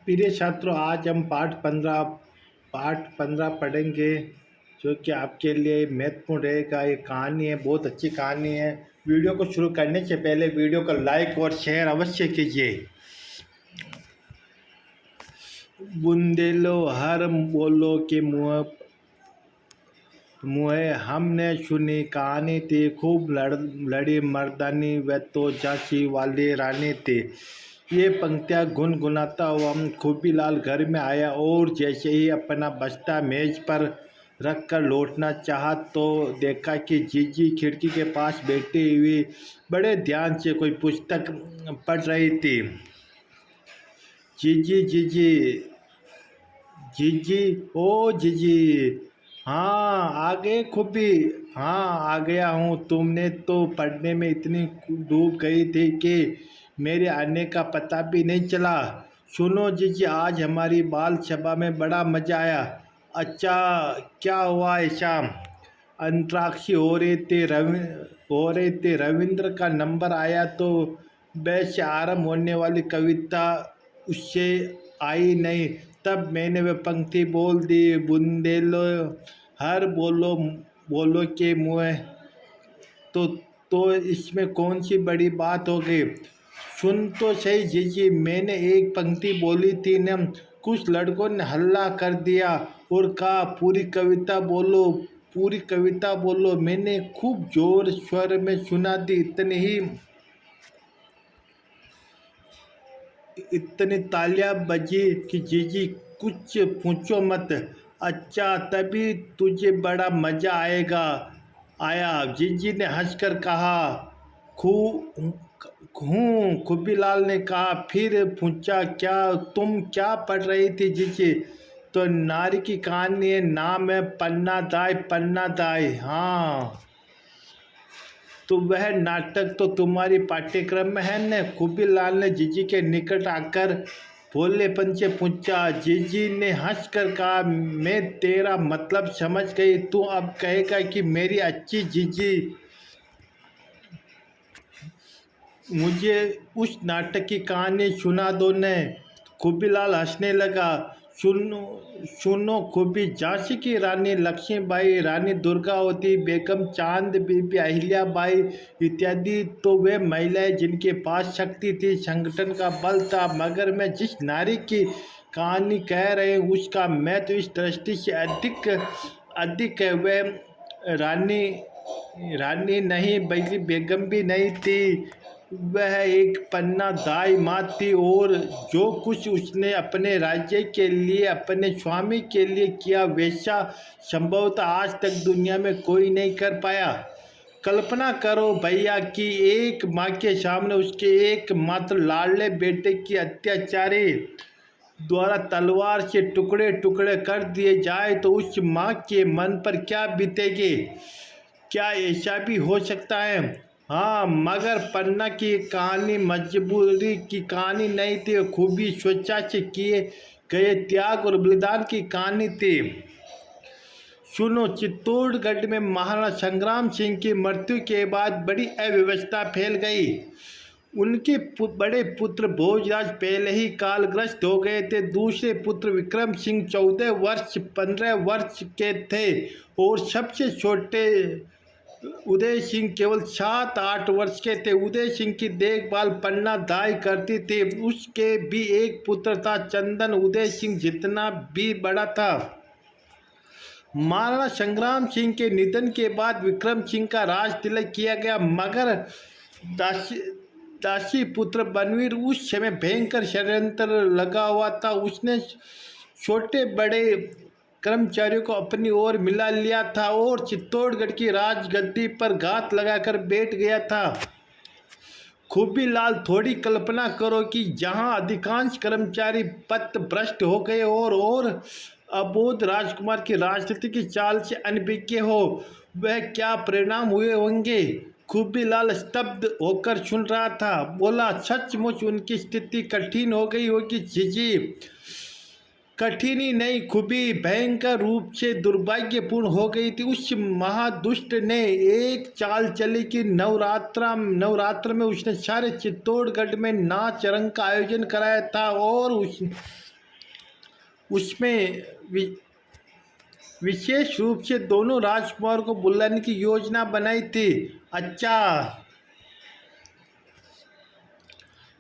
प्रिय छात्रों, आज हम पाठ 15 पढ़ेंगे, जो कि आपके लिए महत्वपूर्ण रहेगा। ये कहानी है, बहुत अच्छी कहानी है। वीडियो को शुरू करने से पहले वीडियो को लाइक और शेयर अवश्य कीजिए। बुंदेलो हर बोलो के मुँह मुँह हमने सुनी कहानी थी, खूब लड़ी मर्दानी, वे तो झांसी वाली रानी थी। ये पंक्तियाँ गुनगुनाता हुआ खूबीलाल घर में आया और जैसे ही अपना बस्ता मेज पर रखकर लौटना चाहा तो देखा कि जीजी खिड़की के पास बैठी हुई बड़े ध्यान से कोई पुस्तक पढ़ रही थी। जीजी जीजी जीजी ओ जीजी, हाँ आ गए खूबी। हाँ आ गया हूँ। तुमने तो पढ़ने में इतनी डूब गई थी कि मेरे आने का पता भी नहीं चला। सुनो जीजी, आज हमारी बाल सभा में बड़ा मजा आया। अच्छा, क्या हुआ ऐसा? अंतराक्षी हो रहे थे, रविंद्र का नंबर आया तो वैसे आरंभ होने वाली कविता उससे आई नहीं। तब मैंने वह पंक्ति बोल दी, बुंदेलो हर बोलो बोलो के मुँह। तो तो इसमें कौन सी बड़ी बात हो गई? सुन तो सही जीजी, मैंने एक पंक्ति बोली थी न, कुछ लड़कों ने हल्ला कर दिया और कहा पूरी कविता बोलो, पूरी कविता बोलो। मैंने खूब जोर स्वर में सुना दी। इतनी तालियां बजी कि जीजी कुछ पूछो मत। अच्छा, तभी तुझे बड़ा मजा आया, जीजी ने हंसकर कहा। खू हूँ, खुबीलाल ने कहा। फिर पूछा, तुम क्या पढ़ रही थी जीजी? तो नारी की कहानी है, नाम है पन्ना दाई। हाँ, तो वह नाटक तो तुम्हारी पाठ्यक्रम में है न? खूबीलाल ने जीजी के निकट आकर भोलेपन से पूछा। जीजी ने हंसकर कहा, मैं तेरा मतलब समझ गई। तू अब कहेगा कि मेरी अच्छी जीजी। मुझे उस नाटक की कहानी सुना दो न। खूबीलाल हंसने लगा। सुनो सुनो खूबी, झांसी की रानी लक्ष्मीबाई, रानी दुर्गावती, बेगम चांद बीबी, अहिल्याबाई इत्यादि तो वे महिलाएं जिनके पास शक्ति थी, संगठन का बल था। मगर मैं जिस नारी की कहानी कह रहे हूँ उसका महत्व इस दृष्टि से अधिक अधिक है। वह रानी रानी नहीं बल्कि बेगम भी नहीं थी, वह एक पन्ना दाई माँ थी। और जो कुछ उसने अपने राज्य के लिए, अपने स्वामी के लिए किया, वैसा संभवतः आज तक दुनिया में कोई नहीं कर पाया। कल्पना करो भैया कि एक माँ के सामने उसके एकमात्र लाडले बेटे की अत्याचारी द्वारा तलवार से टुकड़े टुकड़े कर दिए जाए तो उस माँ के मन पर क्या बीतेगी? क्या ऐसा भी हो सकता है? हाँ, मगर पन्ना की कहानी मजबूरी की कहानी नहीं थी, खूबी स्वेच्छा से किए गए त्याग और बलिदान की कहानी थी। सुनो, चित्तौड़गढ़ में महाराणा संग्राम सिंह की मृत्यु के बाद बड़ी अव्यवस्था फैल गई। उनके बड़े पुत्र भोजराज पहले ही कालग्रस्त हो गए थे। दूसरे पुत्र विक्रम सिंह 15 वर्ष के थे और सबसे छोटे उदय सिंह केवल 7-8 वर्ष के थे। उदय सिंह की देखभाल पन्ना दाई करती थी। उसके भी एक पुत्र था, चंदन, उदय सिंह जितना भी बड़ा था। महाराणा संग्राम सिंह के निधन के बाद विक्रम सिंह का राज तिलक किया गया, मगर दासी पुत्र बनवीर उस समय भयंकर षड्यंत्र लगा हुआ था। उसने छोटे बड़े कर्मचारियों को अपनी ओर मिला लिया था और चित्तौड़गढ़ की राजगद्दी पर घात लगाकर बैठ गया था। खूबीलाल, थोड़ी कल्पना करो कि जहां अधिकांश कर्मचारी पथभ्रष्ट हो गए और अबोध राजकुमार की राजनीति की चाल से अनभिज्ञ हो, वह क्या परिणाम हुए होंगे? खूबीलाल स्तब्ध होकर सुन रहा था। बोला, सचमुच उनकी स्थिति कठिन हो गई होगी जीजी। कठिन ही नहीं खूबी, भयंकर रूप से दुर्भाग्यपूर्ण हो गई थी। उस महादुष्ट ने एक चाल चली कि नवरात्र में उसने सारे चित्तौड़गढ़ में नाच रंग का आयोजन कराया था और उसमें विशेष रूप से दोनों राजकुमार को बुलाने की योजना बनाई थी। अच्छा,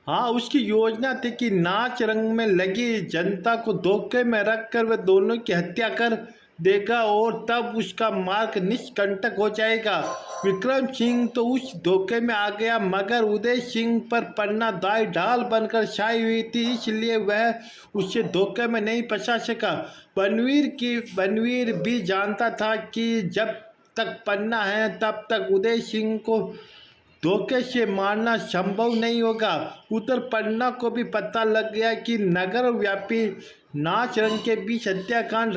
हाँ, उसकी योजना थी कि नाच रंग में लगी जनता को धोखे में रखकर वह दोनों की हत्या कर देगा और तब उसका मार्ग निष्कंटक हो जाएगा। विक्रम सिंह तो उस धोखे में आ गया, मगर उदय सिंह पर पन्ना दाई ढाल बनकर छाई हुई थी, इसलिए वह उसे धोखे में नहीं फंसा सका। बनवीर भी जानता था कि जब तक पन्ना है तब तक उदय सिंह को धोखे से मारना संभव नहीं होगा। उधर पन्ना को भी पता लग गया कि नगर व्यापी नाच रंग के बीच हत्याकांड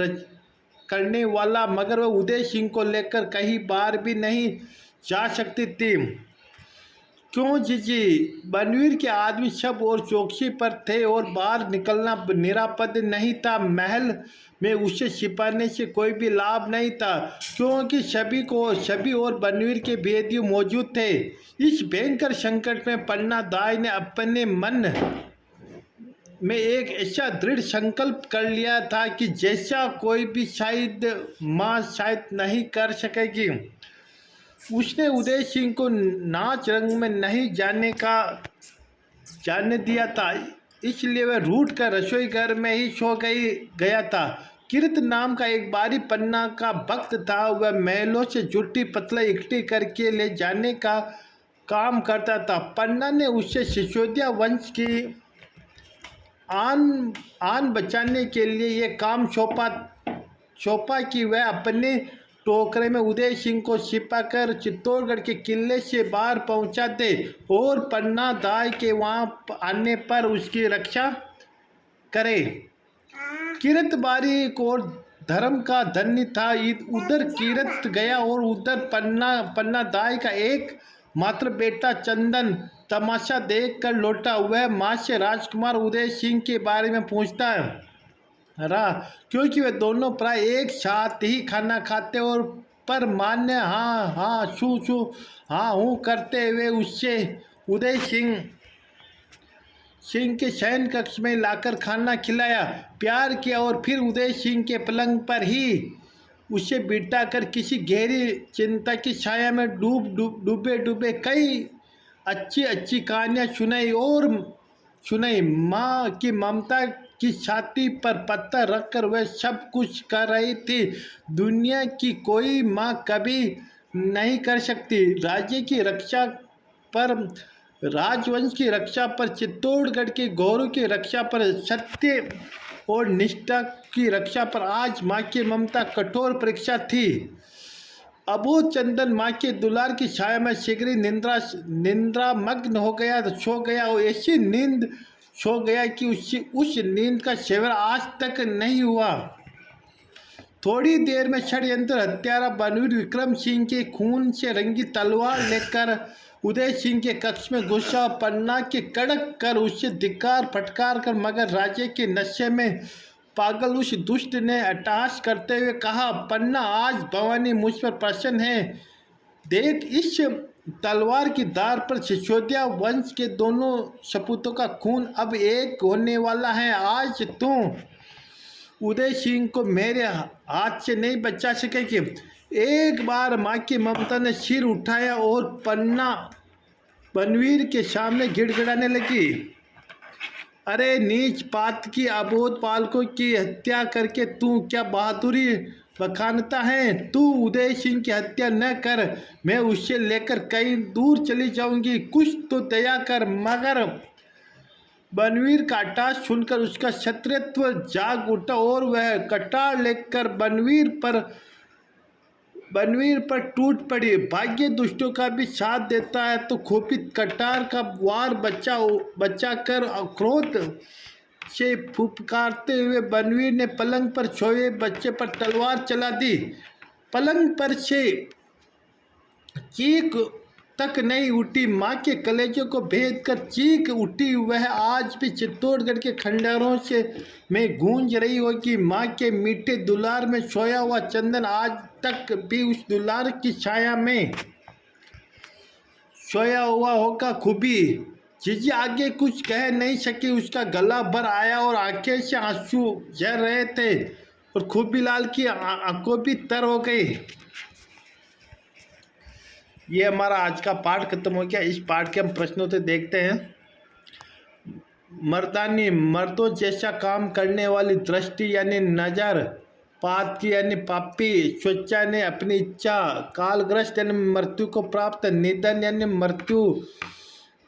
करने वाला, मगर वह उदय सिंह को लेकर कहीं बाहर भी नहीं जा सकती थी। क्यों जीजी? बनवीर के आदमी सब और चौकसी पर थे और बाहर निकलना निरापद नहीं था। महल में उसे छिपाने से कोई भी लाभ नहीं था, क्योंकि सभी और बनवीर के भेदियों मौजूद थे। इस भयंकर संकट में पन्ना दाई ने अपने मन में एक ऐसा दृढ़ संकल्प कर लिया था कि जैसा कोई भी शायद नहीं कर सकेगी। उसने उदय सिंह को नाच रंग में नहीं जाने दिया था, इसलिए वह रूठ कर रसोई घर में ही सो गया था। किरत नाम का एक बारी पन्ना का भक्त था। वह महलों से जुटी पतला इकट्ठी करके ले जाने का काम करता था। पन्ना ने उससे सिसोदिया वंश की आन बचाने के लिए ये काम सौंपा कि वह अपने टोकरे में उदय सिंह को छिपाकर चित्तौड़गढ़ के किले से बाहर पहुंचा दे और पन्ना दाई के वहां आने पर उसकी रक्षा करे। किरत बारीक और धर्म का धन्य था। उधर किरत गया और उधर पन्ना दाई का एक मात्र बेटा चंदन तमाशा देख कर लौटा। वह माँ से राजकुमार उदय सिंह के बारे में पूछता रहा, क्योंकि वे दोनों प्राय एक साथ ही खाना खाते और पर मान्य हाँ छू हाँ हूँ करते हुए उससे उदय सिंह के शयन कक्ष में लाकर खाना खिलाया, प्यार किया और फिर उदय सिंह के पलंग पर ही उसे बिठाकर किसी गहरी चिंता की छाया में डूबे कई अच्छी कहानियाँ सुनाई। माँ की ममता की छाती पर पत्थर रखकर वह सब कुछ कर रही थी, दुनिया की कोई माँ कभी नहीं कर सकती। राजवंश की रक्षा पर, चित्तौड़गढ़ के गौरव की रक्षा पर, सत्य और निष्ठा की रक्षा पर आज माँ की ममता कठोर परीक्षा थी। अबोध चंदन माँ के दुलार की छाया में शीघ्र निंद्रा मग्न हो गया, सो गया और ऐसी नींद सो गया कि उस नींद का सेवन आज तक नहीं हुआ। थोड़ी देर में षड्यंत्र हत्यारा बनवीर विक्रम सिंह के खून से रंगी तलवार लेकर उदय सिंह के कक्ष में घुसा। पन्ना के कड़क कर उससे धिक्कार फटकार कर, मगर राजे के नशे में पागल उस दुष्ट ने अट्टहास करते हुए कहा, पन्ना, आज भवानी मुझ पर प्रसन्न है। देख, इस तलवार की धार पर सिसोदिया वंश के दोनों सपूतों का खून अब एक होने वाला है। आज तू उदय सिंह को मेरे हाथ से नहीं बचा सकेगी। एक बार माँ की ममता ने सिर उठाया और पन्ना बनवीर के सामने गिड़गिड़ाने लगी। अरे नीच पात की अबोध बालकों की हत्या करके तू क्या बहादुरी बखानता है? तू उदय सिंह की हत्या न कर, मैं उसे लेकर कहीं दूर चली जाऊंगी, कुछ तो दया कर। मगर बनवीर का अट्टहास सुनकर उसका क्षत्रियत्व जाग उठा और वह कटार लेकर बनवीर पर टूट पड़ी। भाग्य दुष्टों का भी साथ देता है तो खुफित कटार का वार बचा कर क्रोध से फुफकारते हुए बनवीर ने पलंग पर सोए बच्चे पर तलवार चला दी। पलंग पर से चीख तक नहीं उठी, माँ के कलेजों को भेद कर चीख उठी। वह आज भी चित्तौड़गढ़ के खंडहरों में गूंज रही होगी। माँ के मीठे दुलार में सोया हुआ चंदन आज तक भी उस दुलार की छाया में सोया हुआ होगा। खूबी जीजी आगे कुछ कह नहीं सकी, उसका गला भर आया और आंखें से आंसू झर रहे थे और खूबीलाल की आंखों भी तर हो गई। ये हमारा आज का पाठ खत्म हो गया। इस पाठ के हम प्रश्नों से देखते हैं। मर्दानी, मर्दों जैसा काम करने वाली दृष्टि यानी नज़र, पात यानी पापी, स्वेच्छा ने अपनी इच्छा, कालग्रस्त यानी मृत्यु को प्राप्त, निधन यानी मृत्यु,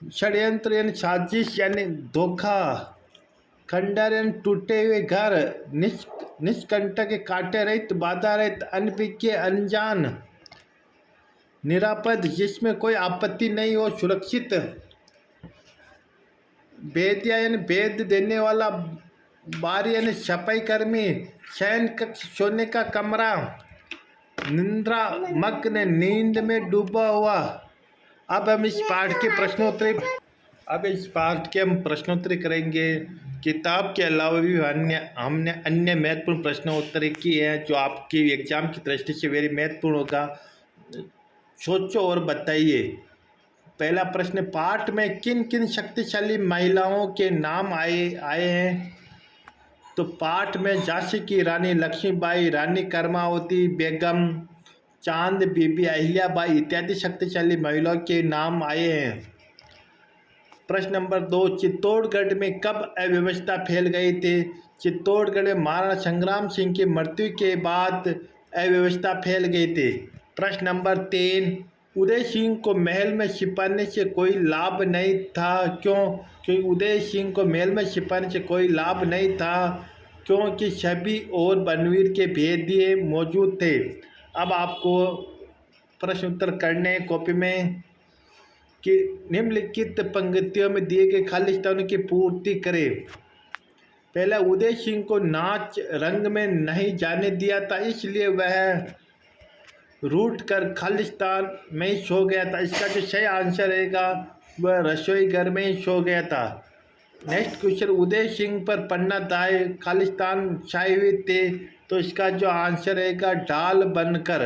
षड्यंत्र यानी साजिश यानी धोखा, खंडर यानी टूटे हुए घर, निष्कंटक कांटे रहित, बाधा रहित, अनभिज्ञ अनजान, निरापद जिसमें कोई आपत्ति नहीं हो, सुरक्षित, भेदिया यानी भेद देने वाला, बारी यानी सफाई कर्मी, शयन कक्ष सोने का कमरा, निंद्रा मग्न नींद में डूबा हुआ। अब इस पाठ के हम प्रश्नोत्तरी करेंगे। किताब के अलावा भी हमने अन्य महत्वपूर्ण प्रश्नोत्तरी की है जो आपकी एग्जाम की दृष्टि से वेरी महत्वपूर्ण होगा। सोचो और बताइए। पहला प्रश्न, पाठ में किन किन शक्तिशाली महिलाओं के नाम आए हैं? तो पाठ में झांसी की रानी लक्ष्मीबाई, रानी कर्मावती बेगम, चांद बीबी, अहिल्याबाई इत्यादि शक्तिशाली महिलाओं के नाम आए हैं। प्रश्न नंबर 2, चित्तौड़गढ़ में कब अव्यवस्था फैल गई थी? चित्तौड़गढ़ में महाराणा संग्राम सिंह की मृत्यु के बाद अव्यवस्था फैल गई थी। प्रश्न नंबर 3, उदय सिंह को महल में छिपाने से कोई लाभ नहीं था, क्यों? क्योंकि उदय सिंह को महल में छिपाने से कोई लाभ नहीं था क्योंकि छवि और बनवीर के भेदिए मौजूद थे। अब आपको प्रश्न उत्तर करने कॉपी में कि निम्नलिखित पंक्तियों में दिए गए खाली स्थानों की पूर्ति करें। पहला, उदय सिंह को नाच रंग में नहीं जाने दिया था, इसलिए वह रूठ कर खालिस्तान में ही सो गया था। इसका जो सही आंसर रहेगा वह रसोई घर में ही सो गया था। नेक्स्ट क्वेश्चन, उदय सिंह पर पन्ना दाए खालिस्तान छाए हुए थे, तो इसका जो आंसर रहेगा ढाल बनकर।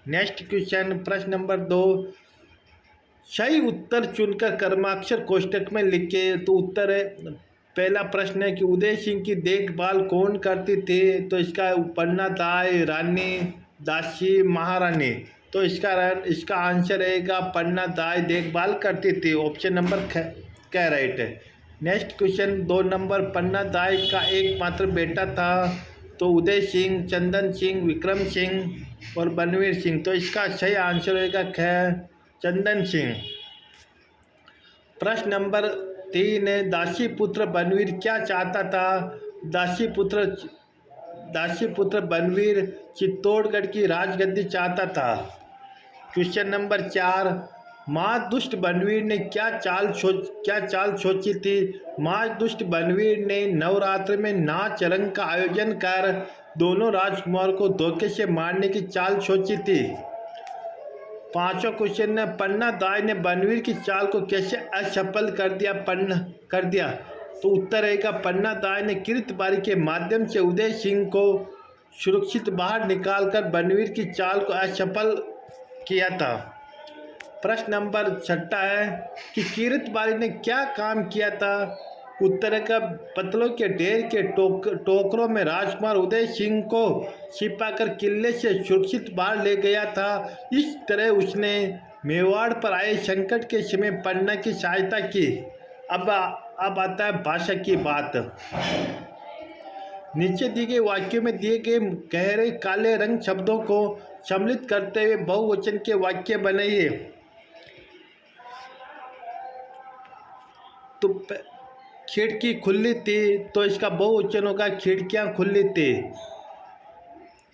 नेक्स्ट क्वेश्चन, प्रश्न नंबर 2, सही उत्तर चुनकर कर्माक्षर कोष्टक में लिखे। तो उत्तर है, पहला प्रश्न है कि उदय सिंह की देखभाल कौन करती थी? तो इसका पन्ना दाए, रानी, दासी, महारानी। तो इसका आंसर रहेगा पन्ना दाई देखभाल करती थी। ऑप्शन नंबर क्या राइट है। नेक्स्ट क्वेश्चन 2 नंबर, पन्ना दाई का एकमात्र बेटा था, तो उदय सिंह, चंदन सिंह, विक्रम सिंह और बनवीर सिंह। तो इसका सही आंसर रहेगा चंदन सिंह। प्रश्न नंबर 3 है, दासी पुत्र बनवीर क्या चाहता था? दासी पुत्र बनवीर चित्तौड़गढ़ की राजगद्दी चाहता था। क्वेश्चन नंबर 4, माँ दुष्ट बनवीर ने क्या चाल सोची थी? माँ दुष्ट बनवीर ने नवरात्र में नाच रंग का आयोजन कर दोनों राजकुमार को धोखे से मारने की चाल सोची थी। 5वां क्वेश्चन है, पन्ना दाई ने बनवीर की चाल को कैसे असफल कर दिया? तो उत्तर रहेगा, पन्ना दाई ने किरतबारी के माध्यम से उदय सिंह को सुरक्षित बाहर निकालकर बनवीर की चाल को असफल किया था। प्रश्न नंबर 6 है कि किरतबारी ने क्या काम किया था? उत्तर का पत्तलों के ढेर के टोकरों में राजकुमार उदय सिंह को छिपाकर किले से सुरक्षित बाहर ले गया था। इस तरह उसने मेवाड़ पर आए संकट के समय पन्ना की सहायता की। अब आता है भाषा की बात। नीचे दिए गए वाक्यों में दिए गए गहरे काले रंग शब्दों को सम्मिलित करते हुए बहुवचन के वाक्य बनाइए। तो खिड़की खुली थी, तो इसका बहुवचन होगा खिड़कियां खुली थी।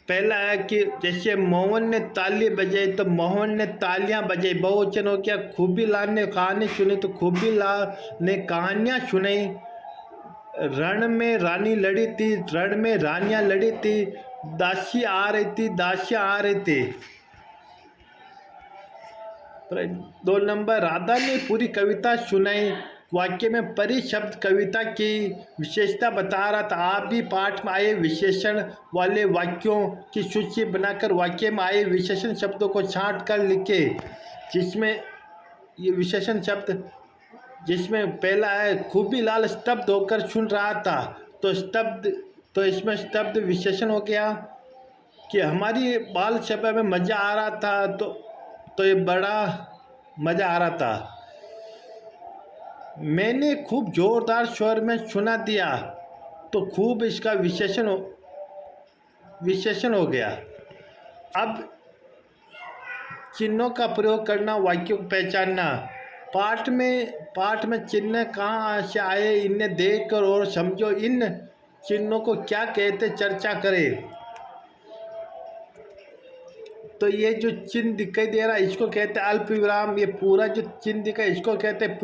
पहला है कि जैसे मोहन ने ताली बजाई, तो मोहन ने तालियां बजाई, बहुवचन हो गया। खूबीलाल ने कहानी सुनी, तो खूबीलाल ने कहानियां सुनाई। रण में रानी लड़ी थी, रण में रानियां लड़ी थी। दासी आ रही थी, दासियां आ रही थी। 2 नंबर, राधा ने पूरी कविता सुनाई। वाक्य में परि शब्द कविता की विशेषता बता रहा था। आप भी पाठ में आए विशेषण वाले वाक्यों की सूची बनाकर वाक्य में आए विशेषण शब्दों को छांट कर लिखे, जिसमें ये विशेषण शब्द जिसमें पहला है खूबीलाल स्तब्ध होकर सुन रहा था। तो स्तब्ध, तो इसमें स्तब्ध विशेषण हो गया कि हमारी बाल सभा में मज़ा आ रहा था, तो ये बड़ा मज़ा आ रहा था। मैंने खूब जोरदार स्वर में सुना दिया, तो खूब इसका विशेषण हो गया। अब चिन्हों का प्रयोग करना, वाक्यों को पहचानना। पाठ में चिन्ह कहाँ से आए, इन्हें देखकर और समझो। इन चिन्हों को क्या कहते, चर्चा करें। तो ये जो चिन्ह दिखाई दे रहा है इसको कहते हैं अल्प विराम। ये पूरा जो चिन्ह दिखा है इसको कहते हैं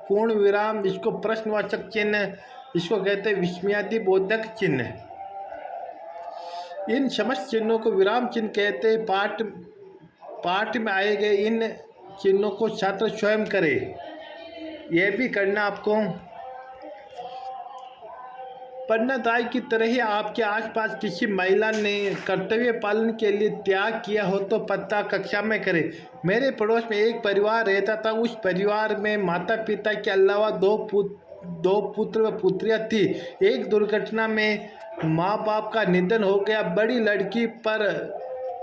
पूर्ण विराम। इसको प्रश्नवाचक चिन्ह, इसको कहते हैं विस्मयादि बोधक चिन्ह। इन समस्त चिन्हों को विराम चिन्ह कहते हैं। पाठ में आए गए इन चिन्हों को छात्र स्वयं करे। यह भी करना आपको। पन्नादाई की तरह ही आपके आसपास किसी महिला ने कर्तव्य पालन के लिए त्याग किया हो तो पता कक्षा में करे। मेरे पड़ोस में एक परिवार रहता था। उस परिवार में माता पिता के अलावा दो पुत्र व पुत्रियां थी। एक दुर्घटना में माँ बाप का निधन हो गया। बड़ी लड़की पर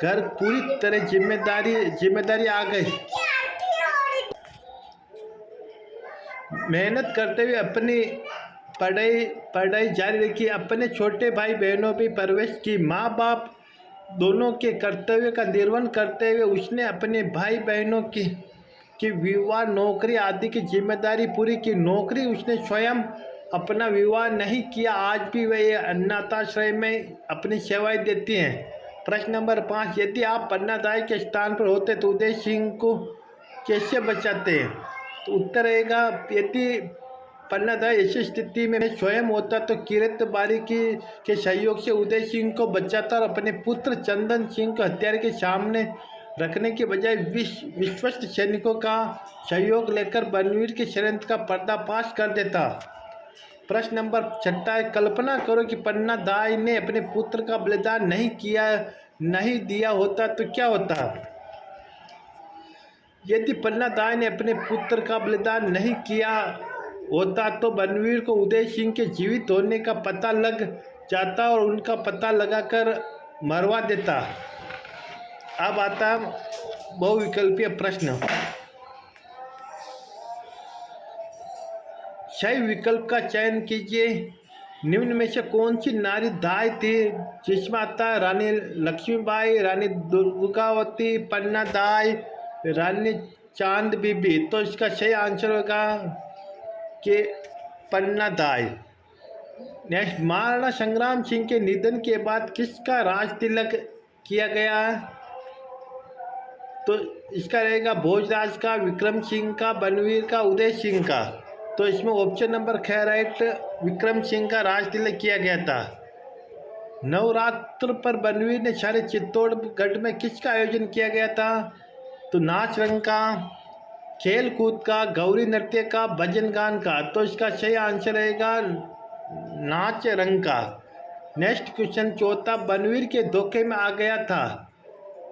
घर पूरी तरह जिम्मेदारी आ गई। मेहनत करते हुए अपनी पढ़ाई जारी रखी। अपने छोटे भाई बहनों भी परवरिश की। माँ बाप दोनों के कर्तव्य का निर्वहन करते हुए उसने अपने भाई बहनों की विवाह, नौकरी आदि की जिम्मेदारी पूरी की। नौकरी उसने स्वयं अपना विवाह नहीं किया। आज भी वे अनाथाश्रय में अपनी सेवाएं देती हैं। प्रश्न नंबर 5, यदि आप पन्नादाई के स्थान पर होते तो उदय सिंह को कैसे बचाते? तो उत्तर रहेगा, यदि पन्नादाई ऐसी स्थिति में स्वयं होता तो किरत बारी के सहयोग से उदय सिंह को बचाता और अपने पुत्र चंदन सिंह को हत्यारे के सामने रखने के बजाय विश्वस्त सैनिकों का सहयोग लेकर बनवीर के षड्यंत्र का पर्दाफाश कर देता। प्रश्न नंबर 6 है, कल्पना करो कि पन्नादाई ने अपने पुत्र का बलिदान नहीं दिया होता तो क्या होता? यदि पन्नादाई ने अपने पुत्र का बलिदान नहीं किया होता तो बनवीर को उदय सिंह के जीवित होने का पता लग जाता और उनका पता लगाकर मरवा देता। अब आता बहुविकल्पीय प्रश्न। सही विकल्प का चयन कीजिए। निम्न में से कौन सी नारी दाई थी? जिसमें आता है रानी लक्ष्मीबाई, रानी दुर्गावती, पन्नादाई, रानी चांद बीबी। तो इसका सही आंसर होगा कि पन्नादाई। नेक्स्ट, महाराणा संग्राम सिंह के निधन के बाद किसका राज तिलक किया गया? तो इसका रहेगा भोजराज का, विक्रम सिंह का, बनवीर का, उदय सिंह का। तो इसमें ऑप्शन नंबर ख राइट, विक्रम सिंह का राज तिलक किया गया था। नवरात्र पर बनवीर ने सारे चित्तौड़गढ़ में किसका आयोजन किया गया था? तो नाच रंग का, खेल कूद का, गौरी नृत्य का, भजन गान का। तो इसका सही आंसर रहेगा नाच रंग का। नेक्स्ट क्वेश्चन चौथा, बनवीर के धोखे में आ गया था।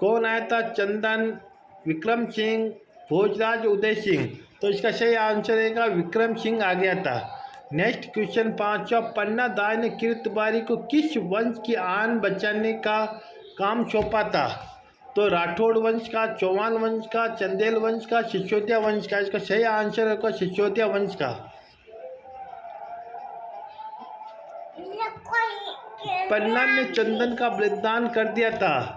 कौन आया था? चंदन, विक्रम सिंह, भोजराज, उदय सिंह। तो इसका सही आंसर रहेगा विक्रम सिंह आ गया था। नेक्स्ट क्वेश्चन पांचवा, पन्नादाई ने किरतबारी को किस वंश की आन बचाने का काम सौंपा था? तो राठौड़ वंश का, चौहान वंश का, चंदेल वंश का, सिसोदिया वंश का। इसका सही आंसर होगा सिसोदिया वंश का। पन्ना ने चंदन का बलिदान कर दिया था।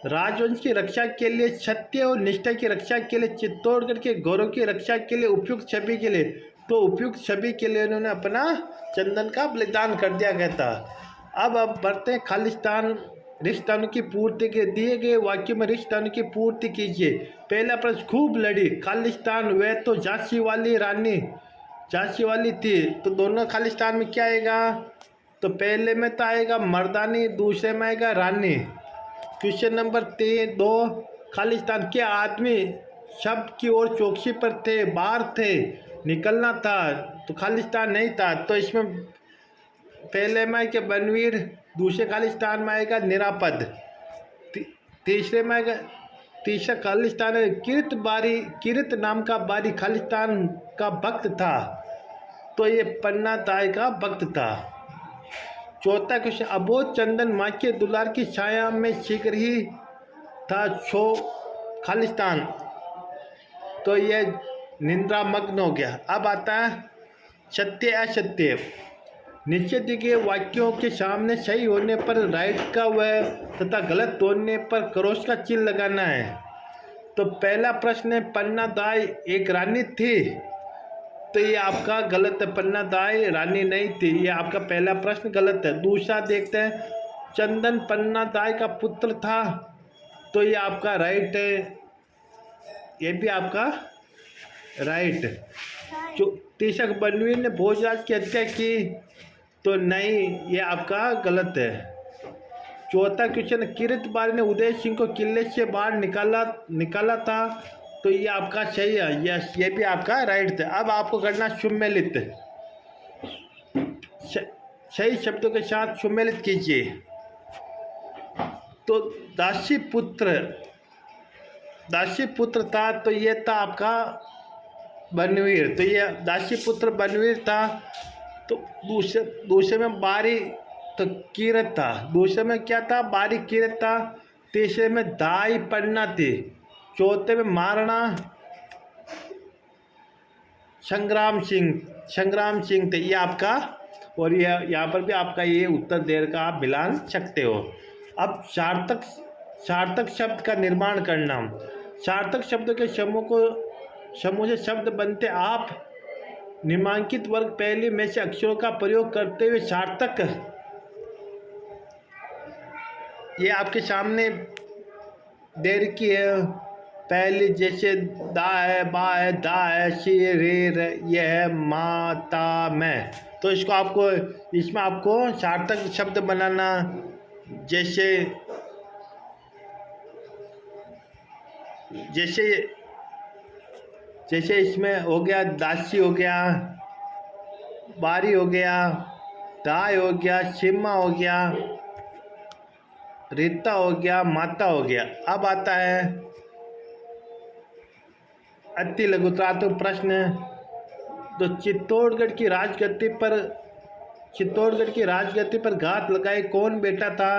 राजवंश की रक्षा के लिए, सत्य और निष्ठा की रक्षा के लिए, चित्तौड़गढ़ के गौरव की रक्षा के लिए, उपयुक्त छवि के लिए। तो उपयुक्त छवि के लिए उन्होंने अपना चंदन का बलिदान कर दिया गया था। अब बढ़ते हैं खालिस्तान रिश्तानों की पूर्ति के दिए गए वाक्य में रिश्तानों की पूर्ति कीजिए। पहला प्रश्न, खूब लड़ी खालिस्तान, वह तो झांसी वाली थी। तो दोनों खालिस्तान में क्या आएगा? तो पहले में तो आएगा मर्दानी, दूसरे में आएगा रानी। क्वेश्चन नंबर 2, खालिस्तान के आदमी शब्द की ओर चौकसी पर थे, बाहर थे, निकलना था, तो खालिस्तान नहीं था। तो इसमें पहले में आएगा बनवीर, दूसरे खालिस्तान में आएगा निरापद, तीसरे में आएगा तीसरा खालिस्तान है। किरत नाम का बारी खालिस्तान का भक्त था, तो ये पन्ना दाई का भक्त था। चौथा क्वेश्चन, अबोध चंदन माँ के दुलार की छाया में शीघ्र ही था छो खालिस्तान, तो ये निंद्रा मग्न हो गया। अब आता है सत्य असत्य। नीचे दिए गए वाक्यों के सामने सही होने पर राइट का व तथा गलत होने पर क्रॉस का चिन्ह लगाना है। तो पहला प्रश्न है, पन्ना दाई एक रानी थी, तो ये आपका गलत है। पन्ना दाई रानी नहीं थी, ये आपका पहला प्रश्न गलत है। दूसरा देखते हैं, चंदन पन्ना दाई का पुत्र था, तो ये आपका राइट है, ये भी आपका राइट। जो तीसरा, बनवीर ने भोजराज की हत्या की, तो नहीं, ये आपका गलत है। चौथा क्वेश्चन, किरत बारी ने उदय सिंह को किले से बाहर निकाला था, तो ये आपका सही है, यस, ये भी आपका राइट था। अब आपको करना सुमेलित, सही शब्दों के साथ सुमेलित कीजिए। तो दासी पुत्र था, तो ये था आपका बनवीर, तो ये दासी पुत्र बनवीर था। तो दूसरे में बारी तो किरत था, दूसरे में क्या था, बारी किरत था। तीसरे में दाई पन्ना थी। चौथे में महाराणा संग्राम सिंह थे, ये आपका, और ये यहाँ पर भी आपका ये उत्तर देर का आप मिलान सकते हो। अब सार्थक शब्द का निर्माण करना। सार्थक शब्द के समूह से शब्द बनते। आप निम्नांकित वर्ग पहले में से अक्षरों का प्रयोग करते हुए सार्थक, ये आपके सामने दे रखी है। पहले जैसे दा है, बा है, दा है, शी, रे, ये है, माता, मैं, तो इसमें आपको सार्थक शब्द बनाना। जैसे इसमें हो गया, दासी हो गया, बारी हो गया, दाई हो गया, सीमा हो गया, रीता हो गया, माता हो गया। अब आता है अति लघुत्रात्मक प्रश्न। तो चित्तौड़गढ़ की राजगद्दी पर घात लगाए कौन बेटा था?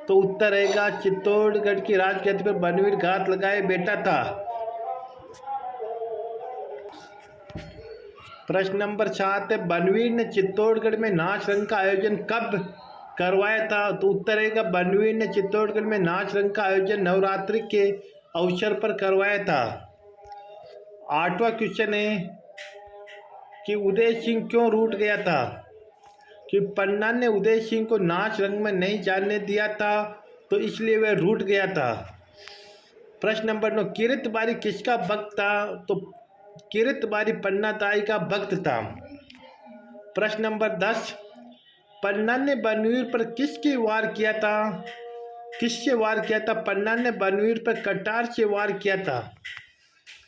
तो उत्तर रहेगा, चित्तौड़गढ़ की राजगद्दी पर बनवीर घात लगाए बेटा था। प्रश्न नंबर 7 है, बनवीर ने चित्तौड़गढ़ में नाच रंग का आयोजन कब करवाया था? तो उत्तर रहेगा, बनवीर ने चित्तौड़गढ़ में नाच रंग का आयोजन नवरात्रि के अवसर पर करवाया था। 8वां क्वेश्चन है कि उदय सिंह क्यों रूठ गया था? कि पन्ना ने उदय सिंह को नाच रंग में नहीं जाने दिया था, तो इसलिए वह रूठ गया था। प्रश्न नंबर 9, किरत बारी किसका भक्त था? तो किरत बारी पन्ना दाई का भक्त था। प्रश्न नंबर 10, पन्ना ने बनवीर पर किससे वार किया था? पन्ना ने बनवीर पर कटार से वार किया था।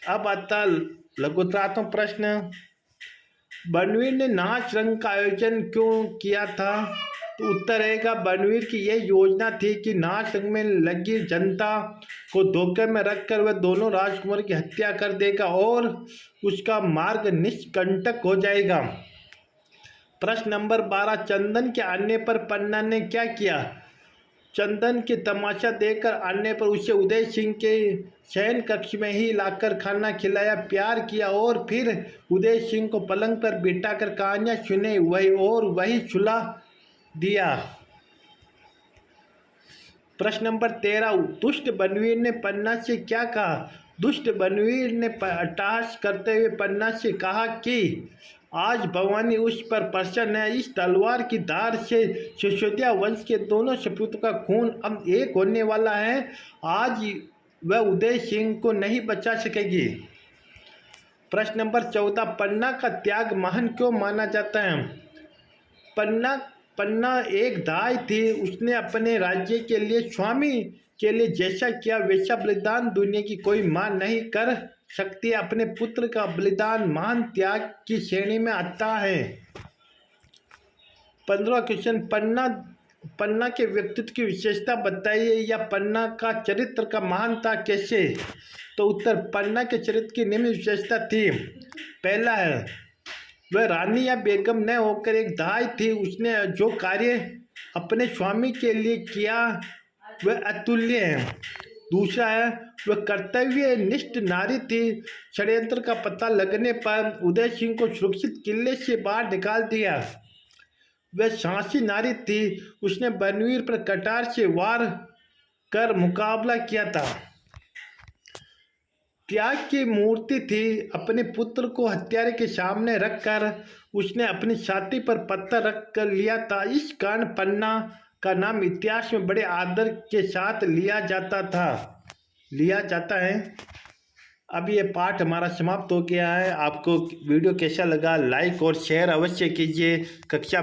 अब आता लघुत्रात्मक प्रश्न, बनवीर ने नाच रंग का आयोजन क्यों किया था? तो उत्तर रहेगा, बनवीर की यह योजना थी कि नाच रंग में लगी जनता को धोखे में रखकर वह दोनों राजकुमार की हत्या कर देगा और उसका मार्ग निष्कंटक हो जाएगा। प्रश्न नंबर 12, चंदन के आने पर पन्ना ने क्या किया? चंदन के तमाशा देखकर आने पर उसे उदय सिंह के शयन कक्ष में ही लाकर खाना खिलाया, प्यार किया और फिर उदय सिंह को पलंग पर बिठाकर कहानियां सुने, वही सुला दिया। प्रश्न नंबर 13, दुष्ट बनवीर ने पन्ना से क्या कहा? दुष्ट बनवीर ने अट्टहास करते हुए पन्ना से कहा कि आज भवानी उस पर प्रसन्न है। इस तलवार की धार से सिसोदिया वंश के दोनों सपूतों का खून अब एक होने वाला है। आज वह उदय सिंह को नहीं बचा सकेगी। प्रश्न नंबर 14, पन्ना का त्याग महान क्यों माना जाता है? पन्ना एक दाई थी, उसने अपने राज्य के लिए, स्वामी के लिए जैसा किया वैसा बलिदान दुनिया की कोई मां नहीं कर सकती। अपने पुत्र का बलिदान महान त्याग की श्रेणी में आता है। 15वां क्वेश्चन, पन्ना पन्ना के व्यक्तित्व की विशेषता बताइए या पन्ना का चरित्र का महानता कैसे। तो उत्तर, पन्ना के चरित्र की निम्न विशेषता थी। पहला है, वह रानी या बेगम न होकर एक दाई थी। उसने जो कार्य अपने स्वामी के लिए किया वह अतुल्य है। दूसरा है, वह कर्तव्यनिष्ठ नारी थी। षड्यंत्र का पता लगने पर उदय सिंह को सुरक्षित किले से बाहर निकाल दिया। वह साहसी नारी थी। उसने बनवीर पर कटार से वार कर मुकाबला किया था। त्याग की मूर्ति थी। अपने पुत्र को हत्यारे के सामने रखकर उसने अपनी छाती पर पत्थर रख कर लिया था। इस कारण पन्ना का नाम इतिहास में बड़े आदर के साथ लिया जाता है। अब ये पाठ हमारा समाप्त हो गया है। आपको वीडियो कैसा लगा, लाइक और शेयर अवश्य कीजिए। कक्षा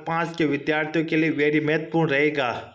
5 के विद्यार्थियों के लिए वेरी महत्वपूर्ण रहेगा।